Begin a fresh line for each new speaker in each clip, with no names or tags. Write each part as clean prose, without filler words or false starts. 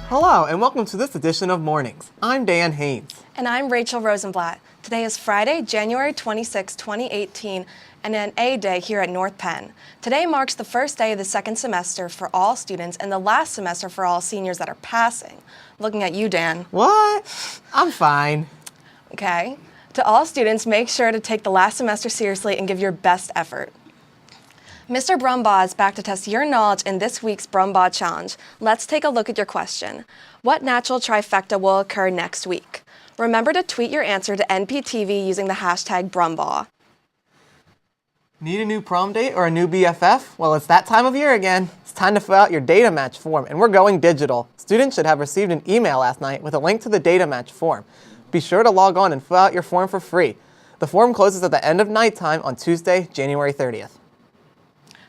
Hello, and welcome to this edition of Mornings. I'm Dan Haynes.
And I'm Rachel Rosenblatt. Today is Friday, January 26, 2018, and an A Day here at North Penn. Today marks the first day of the second semester for all students and the last semester for all seniors that are passing. Looking at you, Dan.
What? I'm fine.
Okay. To all students, make sure to take the last semester seriously and give your best effort. Mr. Brumbaugh is back to test your knowledge in this week's Brumbaugh Challenge. Let's take a look at your question. What natural trifecta will occur next week? Remember to tweet your answer to NPTV using the hashtag Brumbaugh.
Need a new prom date or a new BFF? Well, it's that time of year again. It's time to fill out your Datamatch form, and we're going digital. Students should have received an email last night with a link to the Datamatch form. Be sure to log on and fill out your form for free. The form closes at the end of nighttime on Tuesday, January 30th.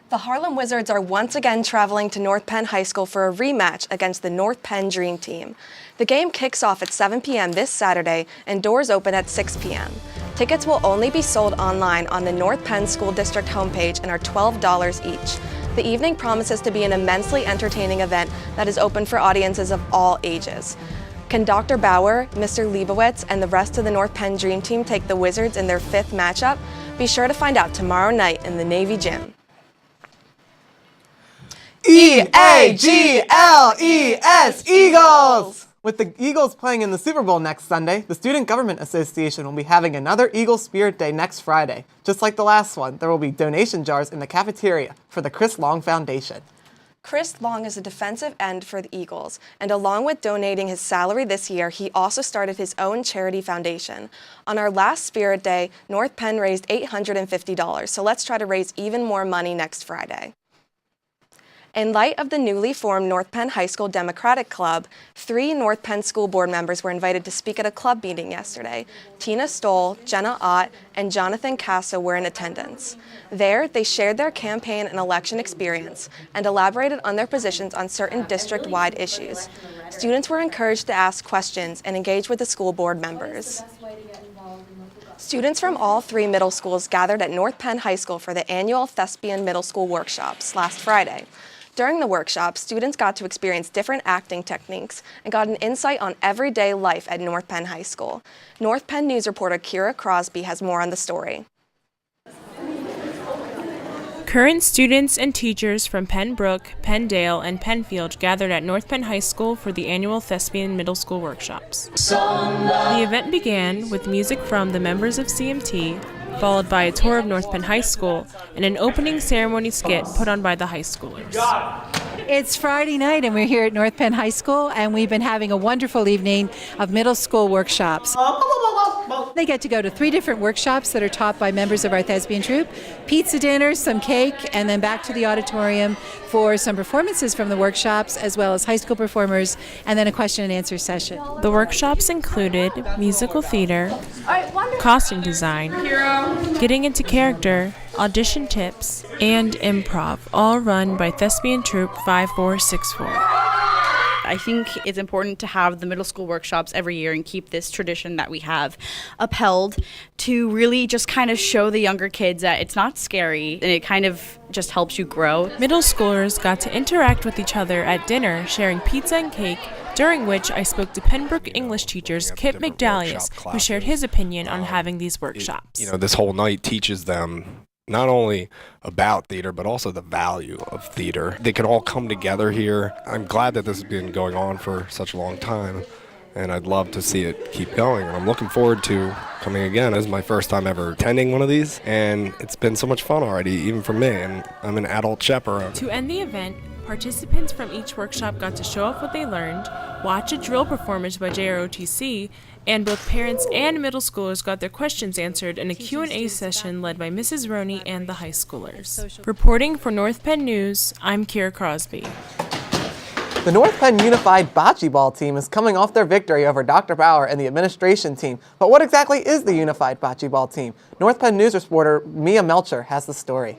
The Harlem Wizards are once again traveling to North Penn High School for a rematch against the North Penn Dream Team. The game kicks off at 7 p.m. this Saturday and doors open at 6 p.m. Tickets will only be sold online on the North Penn School District homepage and are $12 each. The evening promises to be an immensely entertaining event that is open for audiences of all ages. Can Dr. Bauer, Mr. Leibowitz, and the rest of the North Penn Dream Team take the Wizards in their fifth matchup? Be sure to find out tomorrow night in the Navy Gym.
E-A-G-L-E-S, Eagles! With the Eagles playing in the Super Bowl next Sunday, the Student Government Association will be having another Eagle Spirit Day next Friday. Just like the last one, there will be donation jars in the cafeteria for the Chris Long Foundation.
Chris Long is a defensive end for the Eagles, and along with donating his salary this year, he also started his own charity foundation. On our last Spirit Day, North Penn raised $850, so let's try to raise even more money next Friday. In light of the newly formed North Penn High School Democratic Club, 3 North Penn School Board members were invited to speak at a club meeting yesterday. Tina Stoll, Jenna Ott, and Jonathan Casso were in attendance. There, they shared their campaign and election experience and elaborated on their positions on certain district-wide issues. Students were encouraged to ask questions and engage with the school board members. Students from all 3 middle schools gathered at North Penn High School for the annual Thespian Middle School Workshops last Friday. During the workshop, students got to experience different acting techniques and got an insight on everyday life at North Penn High School. North Penn News reporter Kira Crosby has more on the story.
Current students and teachers from Pennbrook, Penndale, and Penfield gathered at North Penn High School for the annual Thespian Middle School Workshops. The event began with music from the members of CMT, followed by a tour of North Penn High School and an opening ceremony skit put on by the high schoolers.
It's Friday night and we're here at North Penn High School and we've been having a wonderful evening of middle school workshops. They get to go to 3 different workshops that are taught by members of our thespian troupe, pizza dinners, some cake, and then back to the auditorium for some performances from the workshops as well as high school performers, and then a question and answer session.
The workshops included musical theater, costume design, getting into character, audition tips, and improv, all run by Thespian Troupe 5464.
I think it's important to have the middle school workshops every year and keep this tradition that we have upheld to really just kind of show the younger kids that it's not scary and it kind of just helps you grow.
Middle schoolers got to interact with each other at dinner, sharing pizza and cake, during which I spoke to Pembroke English teachers Kip McDalius, who shared his opinion on having these workshops.
This whole night teaches them not only about theater, but also the value of theater. They can all come together here. I'm glad that this has been going on for such a long time, and I'd love to see it keep going. And I'm looking forward to coming again. This is my first time ever attending one of these, and it's been so much fun already, even for me, and I'm an adult chaperone.
To end the event, participants from each workshop got to show off what they learned, watch a drill performance by JROTC, and both parents and middle schoolers got their questions answered in a Q&A session led by Mrs. Roney and the high schoolers. Reporting for North Penn News, I'm Kira Crosby.
The North Penn Unified Bocce Ball team is coming off their victory over Dr. Bauer and the administration team. But what exactly is the Unified Bocce Ball team? North Penn News reporter Mia Melcher has the story.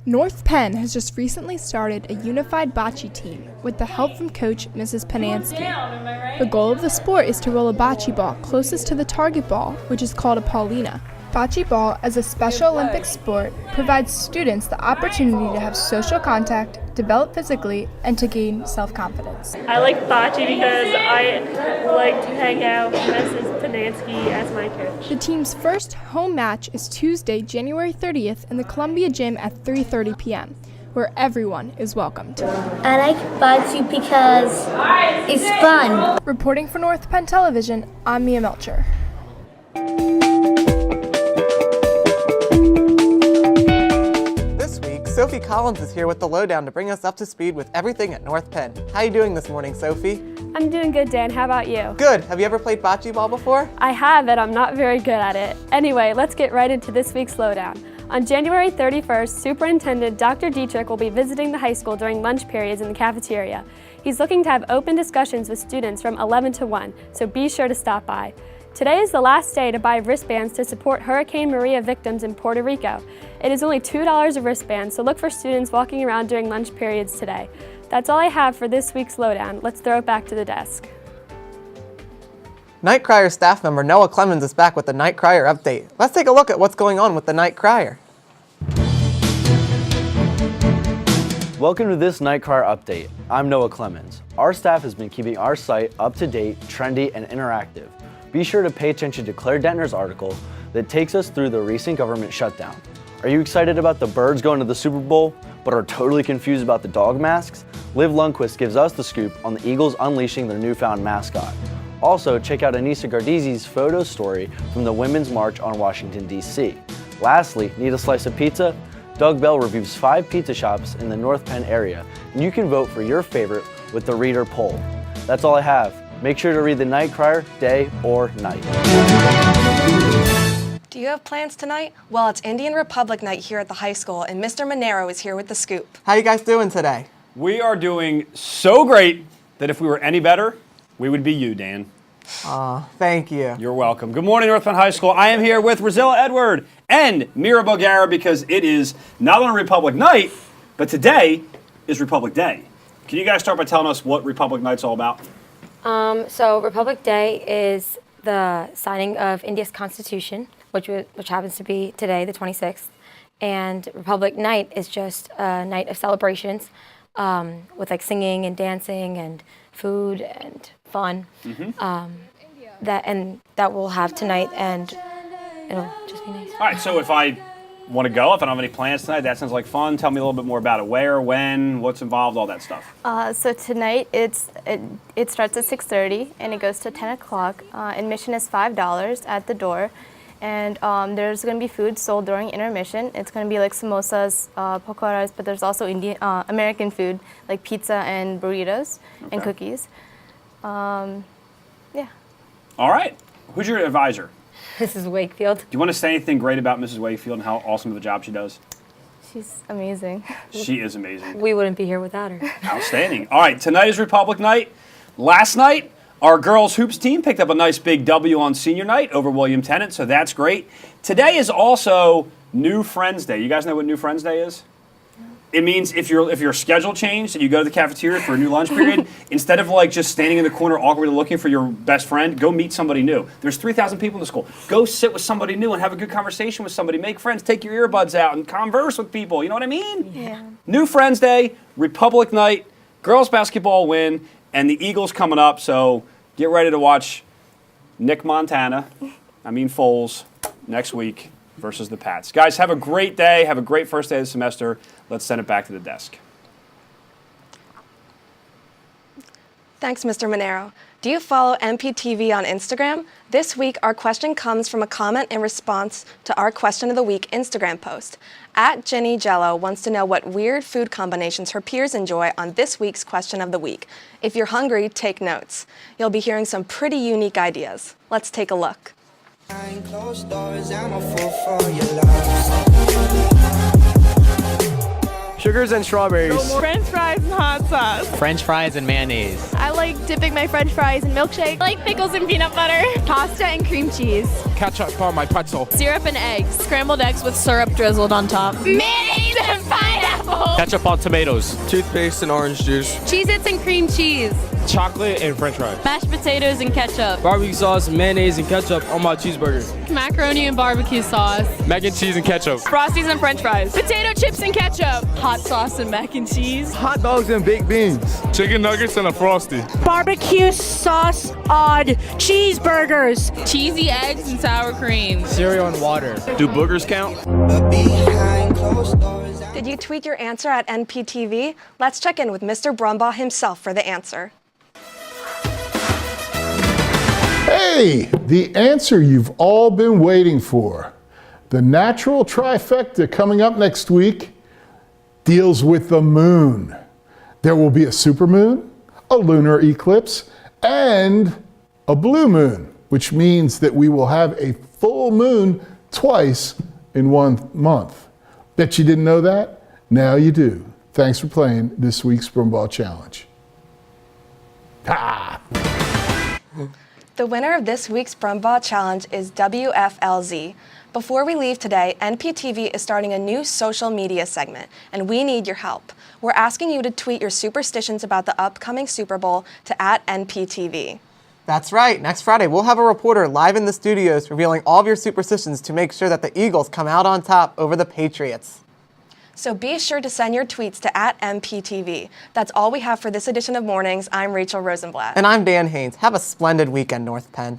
North Penn has just recently started a unified bocce team with the help from coach Mrs. Panansky. The goal of the sport is to roll a bocce ball closest to the target ball, which is called a Paulina. Bocce ball, as a Special Olympics sport, provides students the opportunity to have social contact, develop physically, and to gain self-confidence.
I like bocce because I like to hang out with Mrs. Panansky as my coach.
The team's first home match is Tuesday, January 30th in the Columbia Gym at 3:30 p.m., where everyone is welcomed.
I like bocce because it's fun.
Reporting for North Penn Television, I'm Mia Melcher.
This week, Sophie Collins is here with the lowdown to bring us up to speed with everything at North Penn. How you doing this morning, Sophie?
I'm doing good, Dan. How about you?
Good. Have you ever played bocce ball before?
I have, and I'm not very good at it. Anyway, let's get right into this week's lowdown. On January 31st, Superintendent Dr. Dietrich will be visiting the high school during lunch periods in the cafeteria. He's looking to have open discussions with students from 11 to 1, so be sure to stop by. Today is the last day to buy wristbands to support Hurricane Maria victims in Puerto Rico. It is only $2 a wristband, so look for students walking around during lunch periods today. That's all I have for this week's lowdown. Let's throw it back to the desk.
Night Crier staff member Noah Clemens is back with the Night Crier update. Let's take a look at what's going on with the Night Crier.
Welcome to this Night Crier update. I'm Noah Clemens. Our staff has been keeping our site up to date, trendy, and interactive. Be sure to pay attention to Claire Dentner's article that takes us through the recent government shutdown. Are you excited about the birds going to the Super Bowl, but are totally confused about the dog masks? Liv Lundquist gives us the scoop on the Eagles unleashing their newfound mascot. Also, check out Anissa Gardizzi's photo story from the Women's March on Washington, D.C. Lastly, need a slice of pizza? Doug Bell reviews 5 pizza shops in the North Penn area, and you can vote for your favorite with the Reader poll. That's all I have. Make sure to read the Night Crier day or night.
Do you have plans tonight? Well, it's Indian Republic Night here at the high school, and Mr. Monero is here with the scoop.
How you guys doing today?
We are doing so great that if we were any better, we would be you, Dan.
Thank you.
You're welcome. Good morning, North Penn High School. I am here with Rosilla Edward and Mira Bulgara because it is not only Republic Night, but today is Republic Day. Can you guys start by telling us what Republic Night's all about?
So Republic Day is the signing of India's Constitution, which happens to be today, the 26th. And Republic Night is just a night of celebrations with like singing and dancing and food and fun. That we'll have tonight, and it'll just be nice.
All right, so if I want to go, if I don't have any plans tonight, that sounds like fun. Tell me a little bit more about it. Where, when, what's involved, all that stuff.
So tonight it starts at 6:30 and it goes to 10 o'clock. Admission is $5 at the door. And there's going to be food sold during intermission. It's going to be like samosas, pakoras, but there's also American food like pizza and burritos and cookies. Yeah.
All right. Who's your advisor?
Mrs. Wakefield.
Do you want to say anything great about Mrs. Wakefield and how awesome of a job she does?
She's amazing.
She is amazing.
We wouldn't be here without her.
Outstanding. All right, tonight is Republic Night. Last night, our girls hoops team picked up a nice big W on senior night over William Tennant, so that's great. Today is also New Friends Day. You guys know what New Friends Day is? It means if your schedule changed and you go to the cafeteria for a new lunch period, instead of like just standing in the corner awkwardly looking for your best friend, go meet somebody new. There's 3,000 people in the school. Go sit with somebody new and have a good conversation with somebody. Make friends. Take your earbuds out and converse with people. You know what I mean?
Yeah.
New Friends Day, Republic Night, girls basketball win, and the Eagles coming up. So get ready to watch Foles next week versus the Pats. Guys, have a great day. Have a great first day of the semester. Let's send it back to the desk.
Thanks, Mr. Monero. Do you follow NPTV on Instagram? This week, our question comes from a comment in response to our Question of the Week Instagram post. @Jenny Jello wants to know what weird food combinations her peers enjoy on this week's Question of the Week. If you're hungry, take notes. You'll be hearing some pretty unique ideas. Let's take a look.
Sugars and strawberries.
French fries and hot sauce.
French fries and mayonnaise.
I like dipping my French fries in milkshake. I like pickles and peanut butter. Pasta and cream cheese.
Ketchup on my pretzel.
Syrup and eggs. Scrambled eggs with syrup drizzled on top. Mayonnaise and pineapple.
Ketchup on tomatoes.
Toothpaste and orange juice.
Cheez-Its and cream cheese.
Chocolate and french fries.
Mashed potatoes and ketchup.
Barbecue sauce, mayonnaise, and ketchup on my cheeseburger.
Macaroni and barbecue sauce.
Mac and cheese and ketchup.
Frosties and french fries. Potato chips and ketchup. Hot sauce and mac and cheese.
Hot dogs and baked beans.
Chicken nuggets and a Frosty.
Barbecue sauce on cheeseburgers. Cheesy eggs and sour cream.
Cereal and water.
Do boogers count?
Did you tweet your answer at NPTV? Let's check in with Mr. Brumbaugh himself for the answer.
Hey, the answer you've all been waiting for. The natural trifecta coming up next week deals with the moon. There will be a supermoon, a lunar eclipse, and a blue moon, which means that we will have a full moon twice in 1 month. Bet you didn't know that? Now you do. Thanks for playing this week's Brumbaugh Challenge. Ha!
The winner of this week's Brumbaugh Challenge is WFLZ. Before we leave today, NPTV is starting a new social media segment, and we need your help. We're asking you to tweet your superstitions about the upcoming Super Bowl to @NPTV.
That's right. Next Friday, we'll have a reporter live in the studios revealing all of your superstitions to make sure that the Eagles come out on top over the Patriots.
So be sure to send your tweets to @NPTV. That's all we have for this edition of Mornings. I'm Rachel Rosenblatt.
And I'm Dan Haynes. Have a splendid weekend, North Penn.